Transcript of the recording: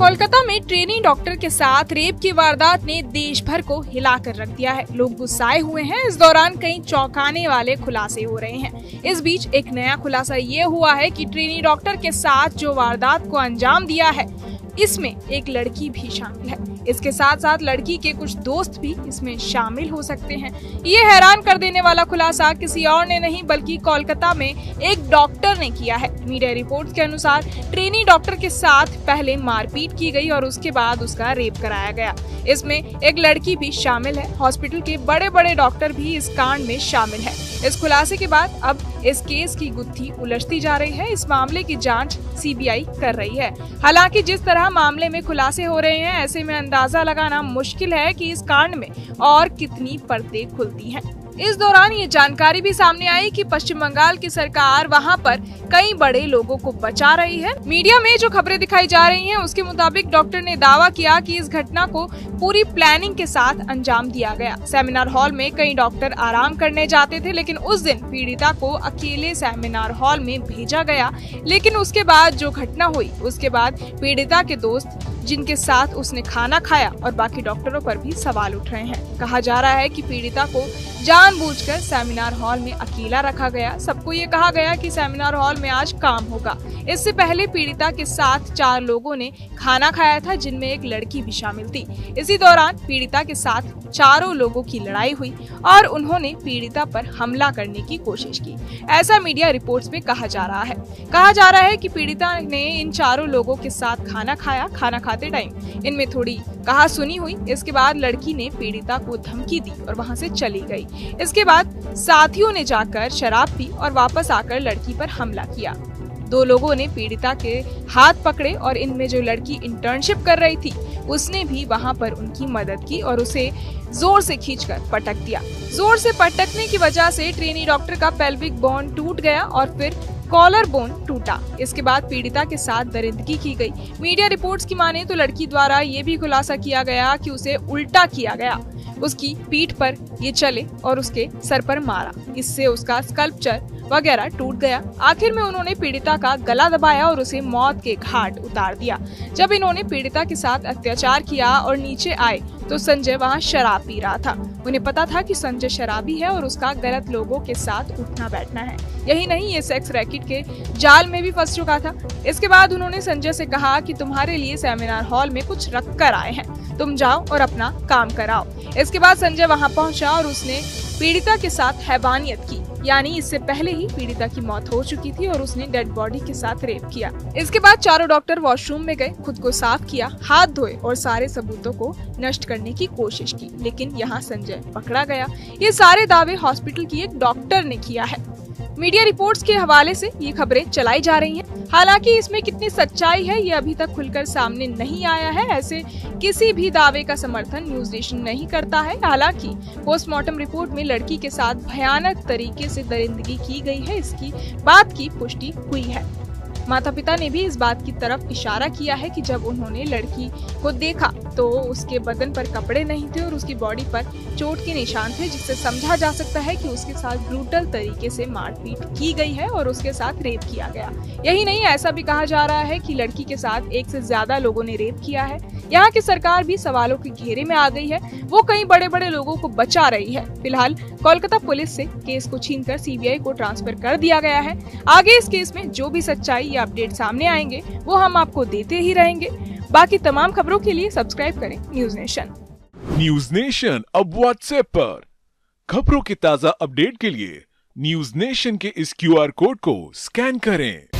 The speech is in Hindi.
कोलकाता में ट्रेनी डॉक्टर के साथ रेप की वारदात ने देश भर को हिलाकर रख दिया है। लोग गुस्साए हुए हैं। इस दौरान कई चौंकाने वाले खुलासे हो रहे हैं। इस बीच एक नया खुलासा ये हुआ है कि ट्रेनी डॉक्टर के साथ जो वारदात को अंजाम दिया है, इसमें एक लड़की भी शामिल है। इसके साथ साथ लड़की के कुछ दोस्त भी इसमें शामिल हो सकते हैं। ये हैरान कर देने वाला खुलासा किसी और ने नहीं बल्कि कोलकाता में एक डॉक्टर ने किया है। मीडिया रिपोर्ट्स के अनुसार ट्रेनी डॉक्टर के साथ पहले मारपीट की गई और उसके बाद उसका रेप कराया गया। इसमें एक लड़की भी शामिल है। हॉस्पिटल के बड़े बड़े डॉक्टर भी इस कांड में शामिल है। इस खुलासे के बाद अब इस केस की गुत्थी उलझती जा रही है। इस मामले की जांच सीबीआई कर रही है। हालांकि जिस तरह मामले में खुलासे हो रहे हैं, ऐसे में अंदाजा लगाना मुश्किल है कि इस कांड में और कितनी परतें खुलती हैं। इस दौरान ये जानकारी भी सामने आई कि पश्चिम बंगाल की सरकार वहां पर कई बड़े लोगों को बचा रही है। मीडिया में जो खबरें दिखाई जा रही हैं, उसके मुताबिक डॉक्टर ने दावा किया कि इस घटना को पूरी प्लानिंग के साथ अंजाम दिया गया। सेमिनार हॉल में कई डॉक्टर आराम करने जाते थे, लेकिन उस दिन पीड़िता को अकेले सेमिनार हॉल में भेजा गया। लेकिन उसके बाद जो घटना हुई, उसके बाद पीड़िता के दोस्त जिनके साथ उसने खाना खाया और बाकी डॉक्टरों पर भी सवाल उठ रहे हैं। कहा जा रहा है कि पीड़िता को जानबूझकर सेमिनार हॉल में अकेला रखा गया। सबको ये कहा गया कि सेमिनार हॉल में आज काम होगा। इससे पहले पीड़िता के साथ 4 लोगों ने खाना खाया था, जिनमें एक लड़की भी शामिल थी। इसी दौरान पीड़िता के साथ 4 लोगों की लड़ाई हुई और उन्होंने पीड़िता पर हमला करने की कोशिश की। ऐसा मीडिया रिपोर्ट्स में कहा जा रहा है। कहा जा रहा है कि पीड़िता ने इन 4 लोगों के साथ खाना खाया। खाना खाते टाइम इनमें थोड़ी कहा सुनी हुई। इसके बाद लड़की ने पीड़िता को धमकी दी और वहां से चली गई। इसके बाद साथियों ने जाकर शराब पी और वापस आकर लड़की पर हमला किया। 2 लोगों ने पीड़िता के हाथ पकड़े और इनमें जो लड़की इंटर्नशिप कर रही थी, उसने भी वहां पर उनकी मदद की और उसे जोर से खींचकर पटक दिया। जोर से पटकने की वजह से ट्रेनी डॉक्टर का पेल्विक बोन टूट गया और फिर कॉलर बोन टूटा। इसके बाद पीड़िता के साथ दरिंदगी की गई। मीडिया रिपोर्ट्स की माने तो लड़की द्वारा ये भी खुलासा किया गया कि उसे उल्टा किया गया, उसकी पीठ पर ये चले और उसके सर पर मारा। इससे उसका स्कल्पचर वगैरह टूट गया। आखिर में उन्होंने पीड़िता का गला दबाया और उसे मौत के घाट उतार दिया। जब इन्होंने पीड़िता के साथ अत्याचार किया और नीचे आए तो संजय वहां शराब पी रहा था। उन्हें पता था कि संजय शराबी है और उसका गलत लोगों के साथ उठना बैठना है। यही नहीं, ये सेक्स रैकेट के जाल में भी फंस चुका था। इसके बाद उन्होंने संजय से कहा कि तुम्हारे लिए सेमिनार हॉल में कुछ रख कर आए हैं, तुम जाओ और अपना काम कराओ। इसके बाद संजय वहां पहुंचा और उसने पीड़िता के साथ हैवानियत की, यानी इससे पहले ही पीड़िता की मौत हो चुकी थी और उसने डेड बॉडी के साथ रेप किया। इसके बाद 4 डॉक्टर वॉशरूम में गए, खुद को साफ किया, हाथ धोए और सारे सबूतों को नष्ट करने की कोशिश की। लेकिन यहाँ संजय पकड़ा गया। ये सारे दावे हॉस्पिटल की एक डॉक्टर ने किया है। मीडिया रिपोर्ट्स के हवाले से ये खबरें चलाई जा रही हैं। हालांकि इसमें कितनी सच्चाई है, ये अभी तक खुलकर सामने नहीं आया है। ऐसे किसी भी दावे का समर्थन न्यूज नेशन नहीं करता है। हालांकि पोस्टमार्टम रिपोर्ट में लड़की के साथ भयानक तरीके से दरिंदगी की गई है, इसकी बात की पुष्टि हुई है। माता पिता ने भी इस बात की तरफ इशारा किया है कि जब उन्होंने लड़की को देखा तो उसके बदन पर कपड़े नहीं थे और उसकी बॉडी पर चोट के निशान थे, जिससे समझा जा सकता है कि उसके साथ ब्रूटल तरीके से मारपीट की गई है और उसके साथ रेप किया गया। यही नहीं, ऐसा भी कहा जा रहा है कि लड़की के साथ 1 से ज्यादा लोगों ने रेप किया है। यहाँ की सरकार भी सवालों के घेरे में आ गई है। वो कई बड़े बड़े लोगों को बचा रही है। फिलहाल कोलकाता पुलिस से केस को छीनकर सीबीआई को ट्रांसफर कर दिया गया है। आगे इस केस में जो भी सच्चाई या अपडेट सामने आएंगे, वो हम आपको देते ही रहेंगे। बाकी तमाम खबरों के लिए सब्सक्राइब करें न्यूज नेशन। न्यूज नेशन अब व्हाट्सएप पर खबरों के ताजा अपडेट के लिए न्यूज नेशन के इस QR कोड को स्कैन करें।